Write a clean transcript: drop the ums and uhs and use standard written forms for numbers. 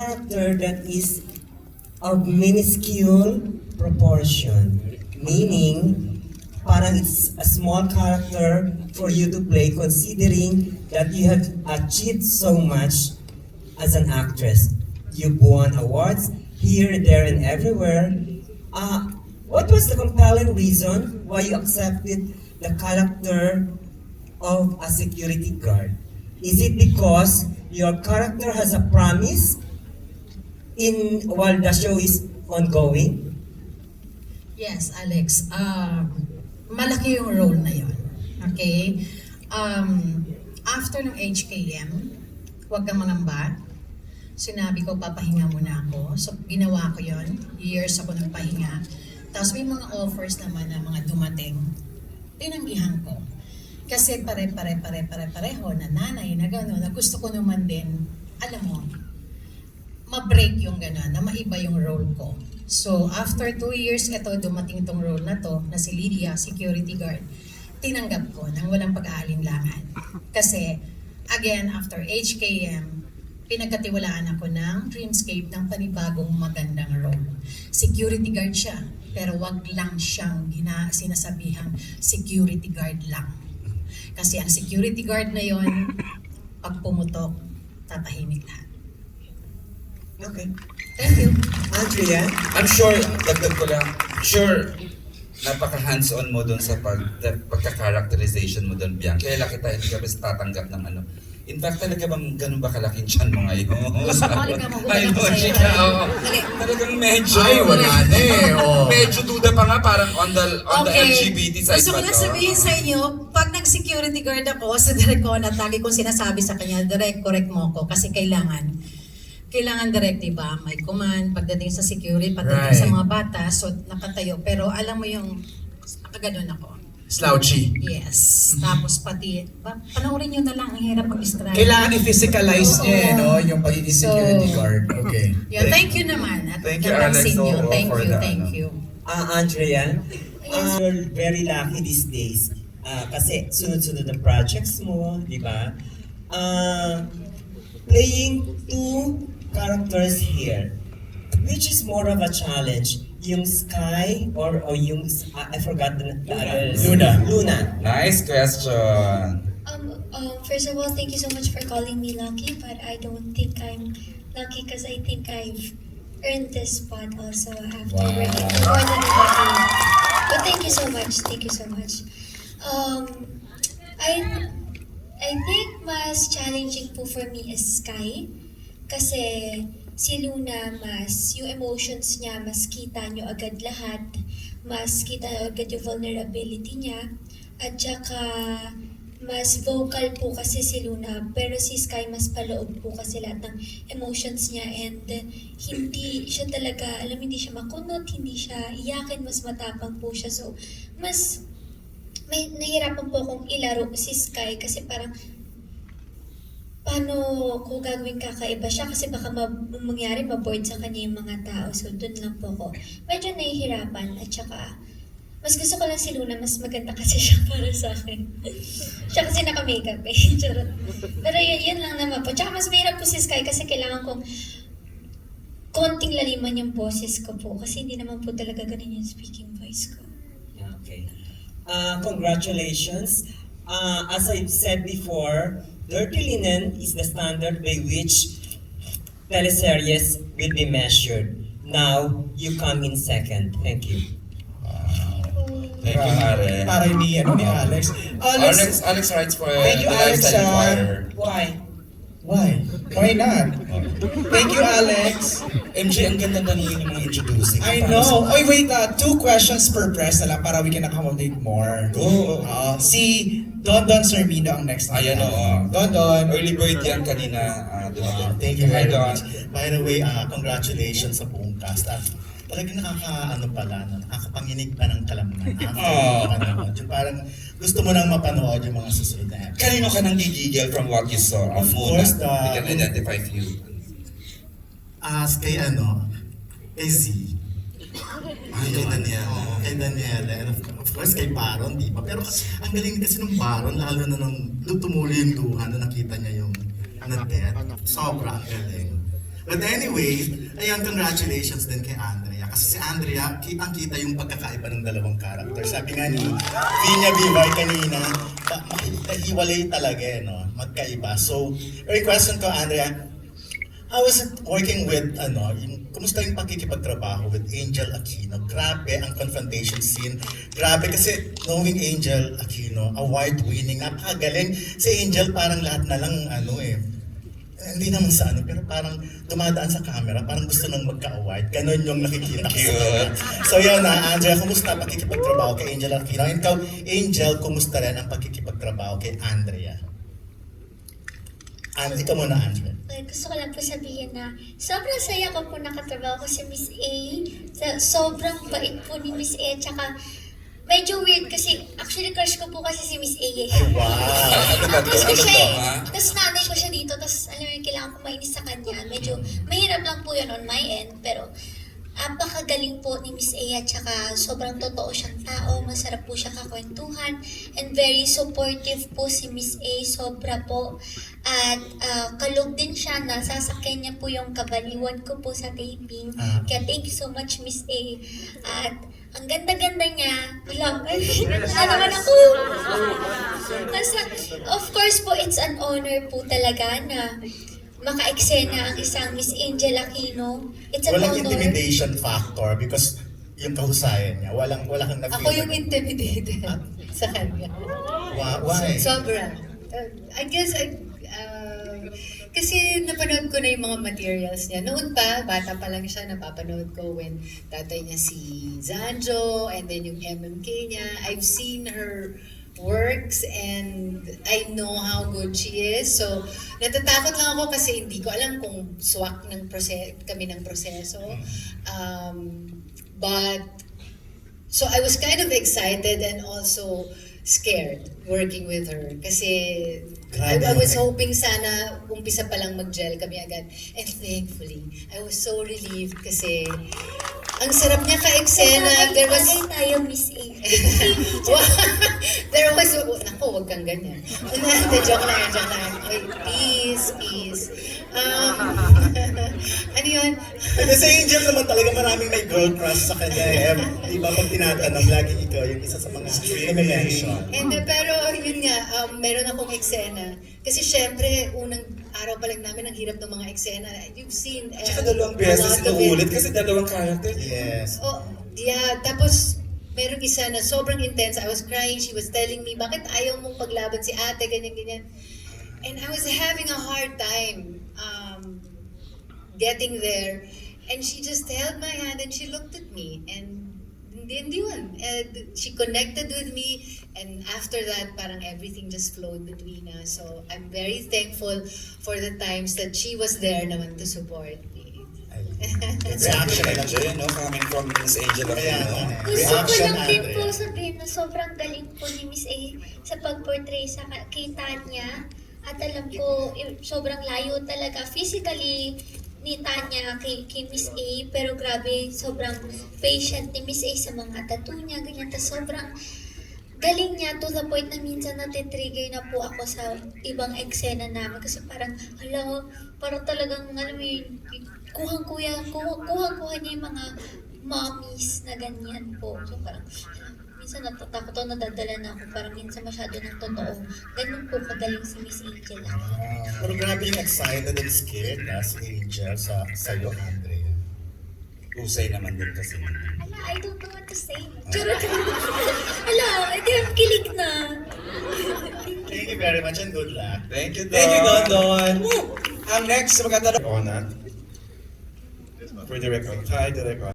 character that is of minuscule proportion, meaning parang it's a small character for you to play considering that you have achieved so much as an actress. You've won awards here, there, and everywhere. What was the compelling reason why you accepted the character of a security guard? Is it because your character has a promise in while the show is ongoing? Yes, Alex. Malaki yung role na yon. Okay? After ng HKM, huwag kang mangamba. Sinabi ko, papahinga muna ako. So, ginawa ko yon. Years ako nagpahinga. Tapos may mga offers naman na mga dumating. Tinanggihan ko. Kasi pare-pareho na nanay na gano'n, na gusto ko naman din, alam mo, ma-break yung gano'n, na maiba yung role ko. So, after 2 years, ito, dumating itong role na to, na si Lydia, security guard. Tinanggap ko nang walang pag-aalinlangan. Kasi, again, after HKM, pinagkatiwalaan ako ng Dreamscape ng panibagong magandang role. Security guard siya, pero wag lang siyang sinasabihang security guard lang. Kasi ang security guard na yon, pag pumutok, tatahimik lahat. Okay. Thank you. Andrea? I'm sure, dagdag ko lang, sure, napaka-hands-on mo doon sa pagka-characterization mo doon, Bianca. Kaya laki tayo, hindi ka basta tatanggap ng ano. In fact, talaga bang ganun ba kalaking tiyan mo ngayon? Balik ka, magugulat Ay, ako no, sa'yo. chika, oo. Dali. Talagang medyo. Ay, wala na eh. Oh. Medyo duda pa nga, parang on the LGBT side Gusto ko pa lang to. sabihin sa inyo, pag nag-security guard ako sa Direk Conat, lagi kong sinasabi sa kanya, Direk, correct mo ko kasi kailangan direct, diba? May command, pagdating sa security, pagdating Right. sa mga bata, so nakatayo. Pero alam mo yung, nakaganon ako. Slouchy. Yes. Tapos pati, panoorin nyo na lang, ang hirap mag-describe. Kailangan i-physicalize niya eh, no? Yung pagiging security So, guard. Okay. Yeah, thank you naman. At Thank you, napansin Alex, nyo. oo, Thank for you, the, thank ano. you. Andrea, you're very lucky these days. Kasi sunod-sunod ang projects mo, di ba? Playing two characters here, which is more of a challenge? Yung Sky or yung, I forgot the other. Luna. Nice question. First of all, thank you so much for calling me lucky, but I don't think I'm lucky because I think I've earned this spot also after working for more than a decade. But thank you so much. Thank you so much. I think mas challenging po for me is Sky kasi si Luna mas yung emotions niya, mas kita nyo agad lahat, mas kita agad yung vulnerability niya, at saka mas vocal po kasi si Luna, pero si Sky mas paloob po kasi lahat ng emotions niya, and hindi siya talaga, hindi siya makunot, hindi siya iyakin, mas matapang po siya. So, mas may nahirapan po akong ilaro si Sky kasi parang paano ko gagawin kakaiba siya kasi baka mangyari maboard sa kanya yung mga tao. So, dun lang po ako medyo nahihirapan, at saka mas gusto ko lang si Luna, mas maganda kasi siya para sa akin. Siya kasi naka-makeup eh. Charot. Pero yun lang naman po. Tsaka mas mahirap po si Sky kasi kailangan kong konting laliman yung boses ko po kasi hindi naman po talaga ganun yung speaking voice ko. Okay. Congratulations. As I've said before, Dirty Linen is the standard by which teleseries will be measured. Now, you come in second. Thank you. Thank you, Mare. Para ni Alex. Alex writes for Thank you, the Alex. Lifestyle Inquirer. Why? Why? Why not? Thank you, Alex. MJ, ang ganda na yung mga introducing. I know. Oy, wait, 2 questions per press na lang para we can accommodate more. Go. Si Don Sermino ang next. Ayan, oo. Don. Early bird yan kanina. Thank you Hi, very Don. much. By the way, congratulations sa buong cast. Talagang nakakapanginig pa ng kalamnan. Yung parang gusto mo nang mapanood yung mga susunod na episode. Kanino ka nang gigigil from what you saw? Of course, we can identify few. Kay kay Z. Kay Daniela. And of course, kay Baron, di ba? Pero ang galing kasi ng Baron, lalo na nung tumuloy yung luha na nakita niya yung na-death. Sobrang galing. But anyway, ayun, congratulations din kay Andrea. Kasi si Andrea, kitang-kita yung pagkakaiba ng dalawang character. Sabi nga ni Vinya Vivay kanina, hiwalay talaga, no? Magkaiba. So, very question to Andrea, how was it working with, kumusta yung pakikipagtrabaho with Angel Aquino? Grabe ang confrontation scene. Grabe kasi knowing Angel Aquino, award-winning, napakagaling. Si Angel parang lahat na lang, hindi naman sa pero parang dumadaan sa camera, parang gusto nang magka-award. Ganon yung nakikita ko sa kanya. So yun na, Andrea, kumusta pakikipagtrabaho kay Angel Aquino? And ikaw, Angel, kumusta rin ang pakikipagtrabaho kay Andrea? Ikaw muna, Angel. Okay, gusto ko lang po sabihin na sobrang saya ko po nakatrabaho ko si Miss A. Sobrang bait po ni Miss A. Tsaka medyo weird kasi actually crush ko po kasi si Miss A. Wow! Tapos ko siya Totoo, ha? Tapos nanay ko siya dito. Tapos alam mo yun, kailangan ko mainis sa kanya. Medyo mahirap lang po yun on my end. Pero napakagaling po ni Miss A at saka sobrang totoo siyang tao, masarap po siya kakwentuhan, and very supportive po si Miss A, sobra po. At kalog din siya, nasasakyan niya po yung kabaliwan ko po sa taping. Kaya thank you so much Miss A. At ang ganda-ganda niya. Wala naman ako. Basta, of course po, it's an honor po talaga na maka-eksena ang isang Miss Angel Aquino. It's an Walang honor. intimidation factor because yung kahusayan niya, wala kang na-feel. Ako yung intimidated sa kanya. Why? Sobra. I guess, kasi napanood ko na yung mga materials niya. Noon pa, bata pa lang siya, napapanood ko when tatay niya si Zanjo, and then yung MMK niya. I've seen her works and I know how good she is. So, natatakot lang ako kasi hindi ko alam kung swak kami ng proseso. But, so I was kind of excited and also scared working with her. Kasi I was hoping sana umpisa pa lang mag-gel kami agad. And thankfully, I was so relieved kasi ang sarap niya ka-eksena. There was... Bagay tayo, Miss A. There was... Naku, huwag kang ganyan. Joke lang. Ay, peace. Ano yun? Kasi Angel naman talaga maraming may girl crush sa kanya. Di ba pag tinatanong, lagi ikaw yung isa sa mga na-mention. Pero yun nga, meron akong eksena. Kasi syempre, unang araw pa lang namin ang hirap ng mga eksena. You've seen... Tsaka dalawang beses inuulit kasi dalawang character. Yes. Oh, yeah. Tapos, merong isa na sobrang intense. I was crying. She was telling me, bakit ayaw mong paglaban si ate, ganyan. And I was having a hard time getting there. And she just held my hand and she looked at me. And hindi yun. And she connected with me. And after that, parang everything just flowed between us. So I'm very thankful for the times that she was there naman to support me. Reaction na lang siya. Angel, no? Coming from Miss Angel Aquino. Gusto ko Reaction, lang din Andrea. po sabihin na sobrang galing po ni Miss A sa pag-portray kay Tanya. At alam ko, sobrang layo talaga physically ni Tanya kay Miss A. Pero grabe, sobrang patient ni Miss A sa mga tattoo niya, ganyan. Tas sobrang galing niya to the point na minsan natitrigger na po ako sa ibang eksena namin. Kasi parang, parang talagang, alam mo yun, kuha niya yung mga mommies na ganyan po. So parang, minsan natatakot ako, nadadala na ako, parang minsan masyado ng totoo. Ganun po kagaling si Miss Angel. Pero grabe yung excited and scared na si Angel sa'yo, Andrea. Usay naman din kasi. Ala, I don't know what to say. Charot. Ala, hindi ang kilig na. Thank you very much and good luck. Thank you, Thank you, Don. Don. Ang next, magtatanong. Ona. For the record, hi, direct